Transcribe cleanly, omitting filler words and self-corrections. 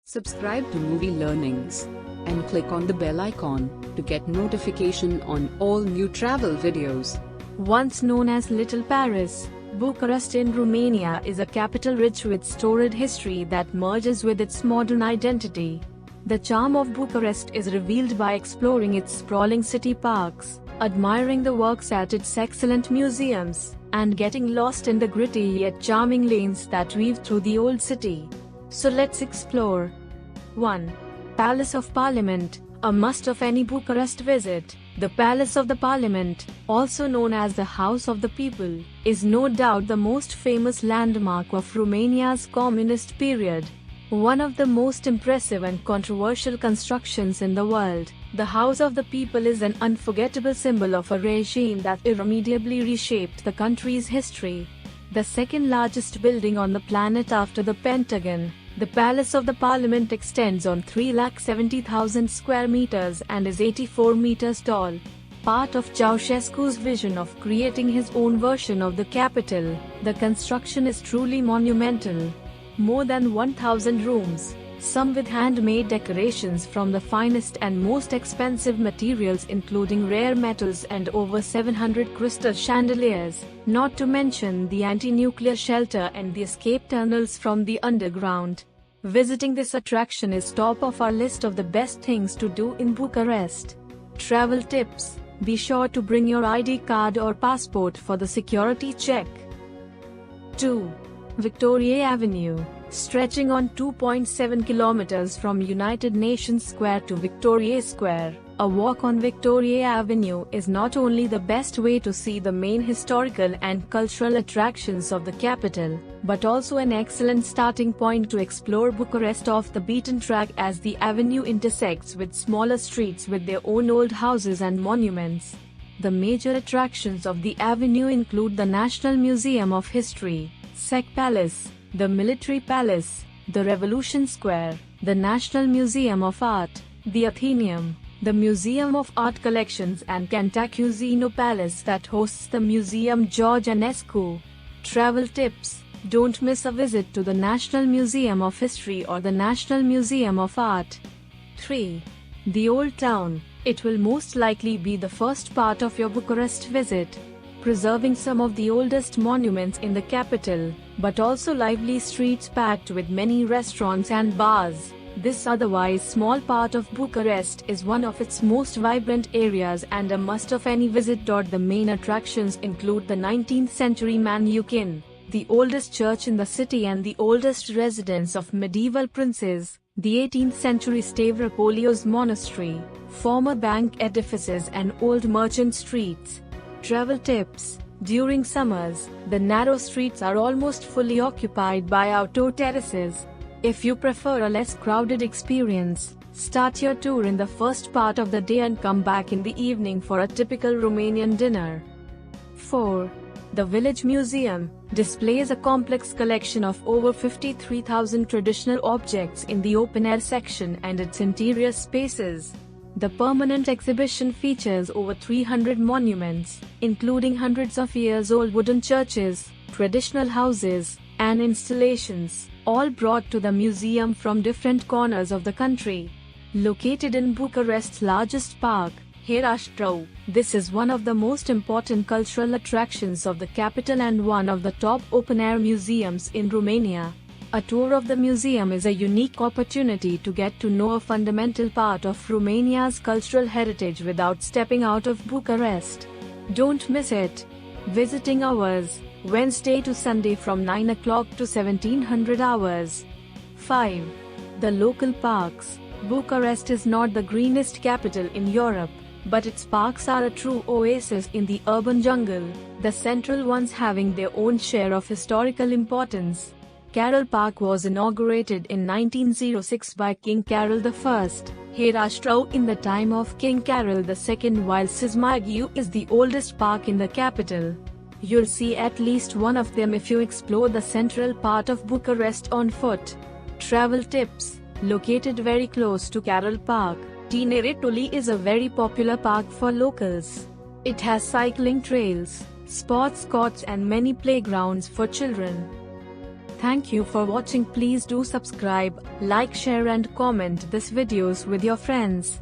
Subscribe to Movie Learnings and click on the bell icon to get notification on all new travel videos. Once known as Little Paris, Bucharest in Romania is a capital rich with storied history that merges with its modern identity. The charm of Bucharest is revealed by exploring its sprawling city parks, admiring the works at its excellent museums, and getting lost in the gritty yet charming lanes that weave through the old city. So let's explore. 1. Palace of Parliament, a must of any Bucharest visit. The Palace of the Parliament, also known as the House of the People, is no doubt the most famous landmark of Romania's communist period. One of the most impressive and controversial constructions in the world, the House of the People is an unforgettable symbol of a regime that irremediably reshaped the country's history. The second largest building on the planet after the Pentagon, the Palace of the Parliament extends on 370,000 square meters and is 84 meters tall. Part of Ceausescu's vision of creating his own version of the capital, the construction is truly monumental. More than 1,000 rooms, some with handmade decorations from the finest and most expensive materials including rare metals and over 700 crystal chandeliers, not to mention the anti-nuclear shelter and the escape tunnels from the underground. Visiting this attraction is top of our list of the best things to do in Bucharest. Travel tips: be sure to bring your ID card or passport for the security check. 2. Victoriei Avenue, stretching on 2.7 kilometers from United Nations Square to Victoriei Square. A walk on Victoriei Avenue is not only the best way to see the main historical and cultural attractions of the capital, but also an excellent starting point to explore Bucharest off the beaten track, as the avenue intersects with smaller streets with their own old houses and monuments. The major attractions of the avenue include the National Museum of History, Sec Palace, the Military Palace, the Revolution Square, the National Museum of Art, the Athenaeum, the Museum of Art Collections, and Cantacuzino Palace that hosts the Museum George Enescu. Travel tips: don't miss a visit to the National Museum of History or the National Museum of Art. 3. The Old Town. It will most likely be the first part of your Bucharest visit. Preserving some of the oldest monuments in the capital, but also lively streets packed with many restaurants and bars. This otherwise small part of Bucharest is one of its most vibrant areas and a must of any visit. The main attractions include the 19th century Manukhin, the oldest church in the city and the oldest residence of medieval princes, the 18th century Stavropolios Monastery, former bank edifices and old merchant streets. Travel tips: during summers, the narrow streets are almost fully occupied by outdoor terraces. If you prefer a less crowded experience, start your tour in the first part of the day and come back in the evening for a typical Romanian dinner. 4. The Village Museum displays a complex collection of over 53,000 traditional objects in the open-air section and its interior spaces. The permanent exhibition features over 300 monuments, including hundreds of years old wooden churches, traditional houses, and installations, all brought to the museum from different corners of the country. Located in Bucharest's largest park, Bucharest, this is one of the most important cultural attractions of the capital and one of the top open-air museums in Romania. A tour of the museum is a unique opportunity to get to know a fundamental part of Romania's cultural heritage without stepping out of Bucharest. Don't miss it. Visiting hours: Wednesday to Sunday from 9 o'clock to 1700 hours. 5. The local parks. Bucharest is not the greenest capital in Europe, but its parks are a true oasis in the urban jungle, the central ones having their own share of historical importance. Carol Park was inaugurated in 1906 by King Carol I, Bucharest in the time of King Carol II, while Sismagiu is the oldest park in the capital. You'll see at least one of them if you explore the central part of Bucharest on foot. Travel tips: located very close to Carol Park, Tineretului is a very popular park for locals. It has cycling trails, sports courts and many playgrounds for children. Thank you for watching. Please do subscribe, like, share and comment this videos with your friends.